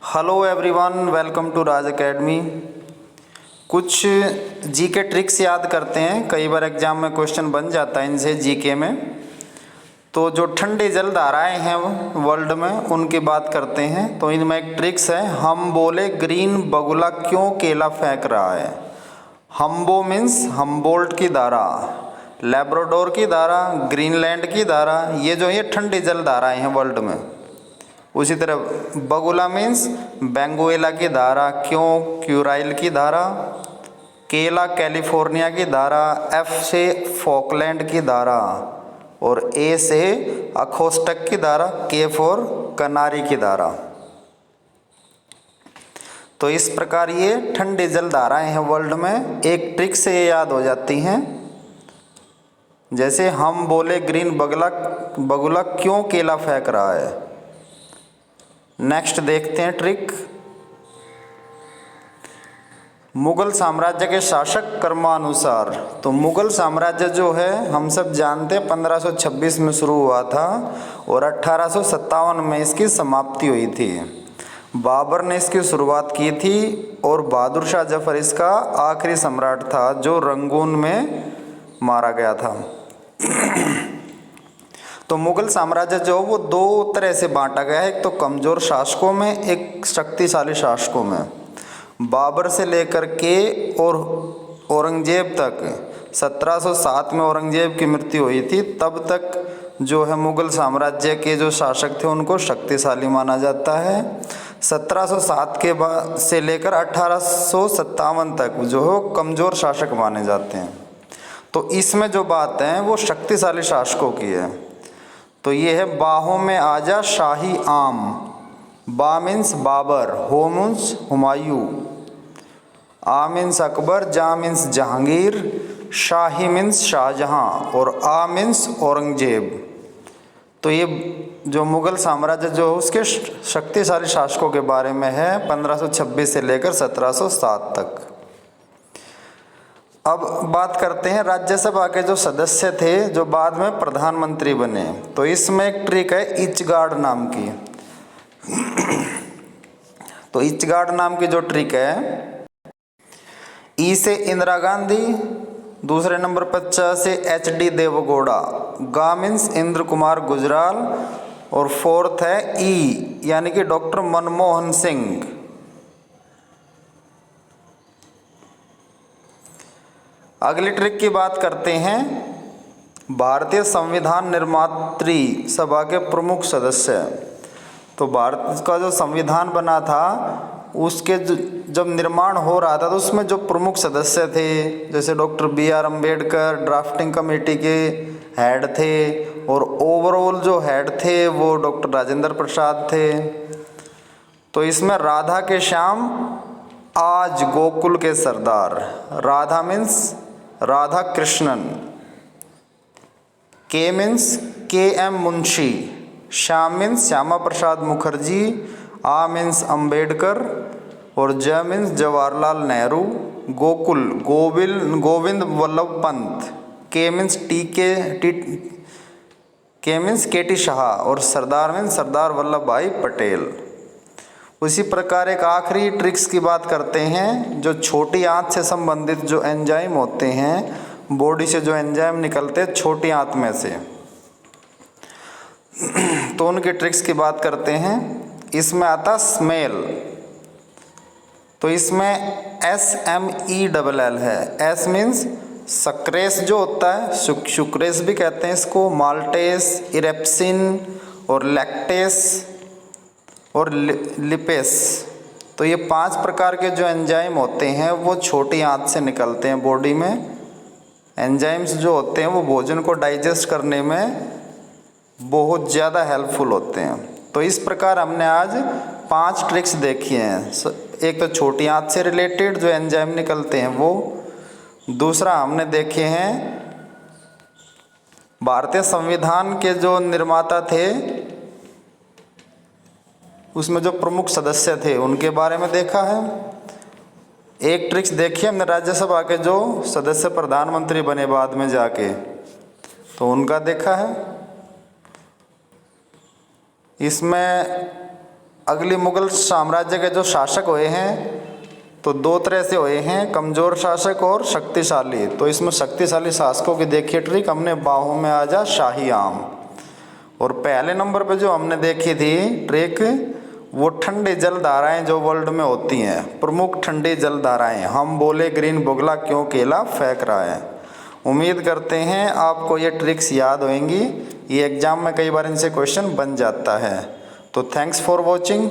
Hello everyone, welcome to Raj Academy. कुछ GK tricks याद करते हैं, कई बार एग्जाम में क्वेश्चन बन जाता है इनसे जीके में। तो जो ठंडी जल धाराएं हैं वर्ल्ड में, उनकी बात करते हैं। तो इनमें एक ट्रिक्स है, हम बोले ग्रीन बगुला क्यों केला फेंक रहा है। हम्बो मीन्स हम्बोल्ट की धारा, लेब्राडोर की धारा, ग्रीनलैंड की धारा, ये ठंडी जल धाराएं हैं वर्ल्ड में। उसी तरह बगुला मीन्स बेंगुएला की धारा, क्यों क्यूराइल की धारा, केला कैलिफोर्निया की धारा, एफ से फॉकलैंड की धारा और ए से अखोस्टक की धारा, के फॉर कनारी की धारा। तो इस प्रकार ये ठंडी जल धाराएं हैं वर्ल्ड में, एक ट्रिक से ये याद हो जाती हैं। जैसे हम बोले ग्रीन बगुला क्यों केला फेंक रहा है। नेक्स्ट देखते हैं ट्रिक। मुगल साम्राज्य के शासक क्रमानुसार। तो मुगल साम्राज्य जो है हम सब जानते हैं 1526 में शुरू हुआ था और 1857 में इसकी समाप्ति हुई थी। बाबर ने इसकी शुरुआत की थी और बहादुर शाह जफर इसका आखिरी सम्राट था जो रंगून में मारा गया था। तो मुगल साम्राज्य जो वो दो तरह से बांटा गया है, एक तो कमज़ोर शासकों में, एक शक्तिशाली शासकों में। बाबर से लेकर के और औरंगजेब तक, 1707 में औरंगजेब की मृत्यु हुई थी, तब तक जो है मुगल साम्राज्य के जो शासक थे उनको शक्तिशाली माना जाता है। 1707 के बाद से लेकर 1857 तक जो है कमज़ोर शासक माने जाते हैं। तो इसमें जो बात है वो शक्तिशाली शासकों की है। तो ये है बाहों में आजा शाही आम। बा मीन्स बाबर, हो मीन्स हुमायूं, आ मीन्स अकबर, जा मीन्स जहांगीर, शाही मीन्स शाहजहां और आ मीन्स औरंगजेब। तो ये जो मुगल साम्राज्य जो है उसके शक्तिशाली शासकों के बारे में है, 1526 से लेकर 1707 तक। अब बात करते हैं राज्यसभा के जो सदस्य थे जो बाद में प्रधानमंत्री बने। तो इसमें एक ट्रिक है इचगार्ड नाम की। तो इचगार्ड नाम की जो ट्रिक है, ई से इंदिरा गांधी, दूसरे नंबर पर च से एच.डी. देवगौड़ा, गा मीन्स इंद्र कुमार गुजराल और फोर्थ है ई यानी कि डॉक्टर मनमोहन सिंह। अगली ट्रिक की बात करते हैं, भारतीय संविधान निर्मात्री सभा के प्रमुख सदस्य। तो भारत का जो संविधान बना था उसके जब निर्माण हो रहा था तो उसमें जो प्रमुख सदस्य थे, जैसे doctor B R. Ambedkar drafting committee के हेड थे और ओवरऑल जो हेड थे वो डॉक्टर राजेंद्र प्रसाद थे। तो इसमें राधा के श्याम, आज गोकुल के सरदार, Radha means Radha Krishnan, K means K M. Munshi, Shyam means Shyama Prasad Mukherjee, आ मीन्स अम्बेडकर और ज means Jawaharlal Nehru, Gokul Govind Vallabh Pant, K means के मीन्स के.टी. शाह और सरदार मीन्स सरदार वल्लभ भाई पटेल। उसी प्रकार एक आखिरी ट्रिक्स की बात करते हैं, जो छोटी आंत से संबंधित जो एंजाइम होते हैं, बॉडी से जो एंजाइम निकलते हैं छोटी आंत में से, तो उनके ट्रिक्स की बात करते हैं। इसमें आता स्मेल। तो इसमें SMELL है। एस मीन्स सक्रेस जो होता है, सुक्रेस भी कहते हैं इसको, माल्टेस, इरेप्सिन और लैक्टेस और लिपेस। तो ये 5 प्रकार के जो एंजाइम होते हैं वो छोटी आंत से निकलते हैं बॉडी में। एंजाइम्स जो होते हैं वो भोजन को डाइजेस्ट करने में बहुत ज़्यादा हेल्पफुल होते हैं। तो इस प्रकार हमने आज 5 ट्रिक्स देखी हैं। एक तो छोटी आंत से रिलेटेड जो एंजाइम निकलते हैं वो, दूसरा हमने देखे हैं भारतीय संविधान के जो निर्माता थे उसमें जो प्रमुख सदस्य थे उनके बारे में देखा है। एक ट्रिक्स देखिए हमने राज्यसभा के जो सदस्य प्रधानमंत्री बने बाद में जाके, तो उनका देखा है। इसमें अगली मुगल साम्राज्य के जो शासक हुए हैं तो दो तरह से हुए हैं, कमज़ोर शासक और शक्तिशाली। तो इसमें शक्तिशाली शासकों की देखिए ट्रिक हमने, बाहों में आ जा शाही आम। और पहले नंबर पे जो हमने देखी थी ट्रिक, वो ठंडी जल धाराएँ जो वर्ल्ड में होती हैं, प्रमुख ठंडी जल धाराएँ। हम बोले ग्रीन बुगला क्यों केला फेंक रहा है। उम्मीद करते हैं आपको ये ट्रिक्स याद होंगी, ये एग्ज़ाम में कई बार इनसे क्वेश्चन बन जाता है। तो थैंक्स फॉर वॉचिंग।